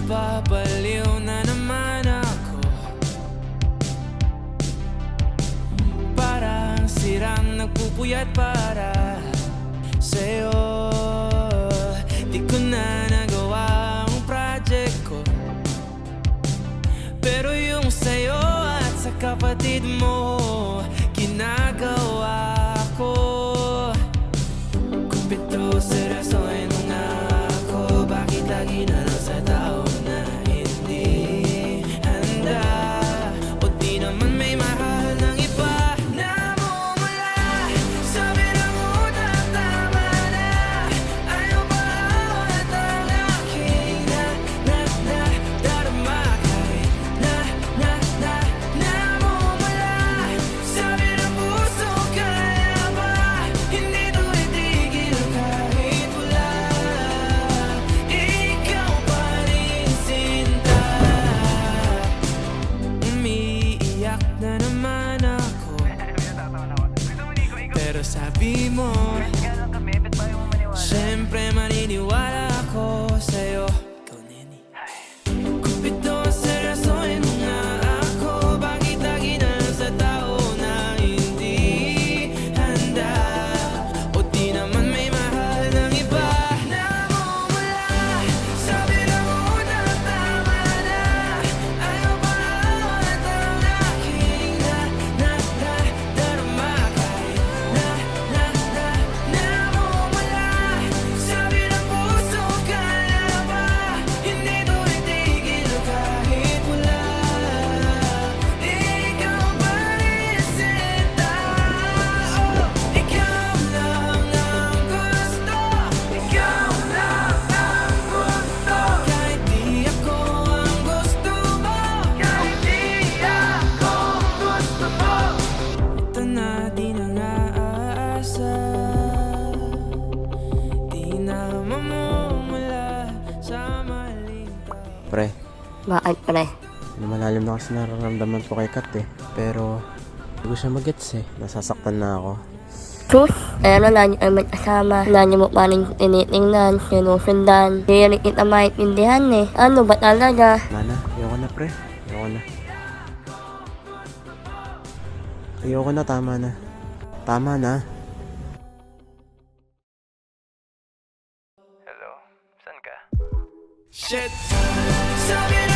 Napapaliw na naman ako, parang sirang nagpupuyat para sa'yo. Di ko na nagawa ang project ko, pero yung sa'yo at sa kapatid mo ginagawa ko. Kumpito, seryosohin mo nga ako, bakit lagi na lang sa tao na hindi handa? O di naman may mahal ng iba? Namumula sa bilang utak, tama na. Ayaw pa at ang aking darama kahit namumula sa bilang puso. Kaya ba hindi to itigil kahit wala? Ikaw pa rin, sinta. Umiiyak na naman ako, pero sabi mo siyempre maniniwala ako sa'yo. Ikaw, Neni. Kumpito, seryosohin mo nga ako, bakit lagi na lang sa tao na hindi handa? O di naman may mahal ng iba? Namumula sa bilang utak, tama na. Ayaw pa at ang aking darama kahit namumula sa bilang puso. Kaya ba hindi to itigil kahit wala? Ikaw pa rin, sinta. Oh, ikaw lang ang gusto, ikaw lang ang gusto. Kahit di ako ang gusto mo, kahit di ako gusto mo. Ito na, di na nga aasa, di na mamumula sa maling tao. Pre, Bakit, pre? malalim na kasi nararamdaman ko kay Kat eh. Pero, hindi ko siya magets eh. Nasasaktan na ako. Sus, ayan na lagi ay magkasama. Lagi mo pa rin tinitingnan, sinusundan. Hindi rin kita maintindihan eh. Ano ba talaga? Mana, ayoko na pre. Ayoko na. Ayoko na, tama na. Tama na. Shit, sabi na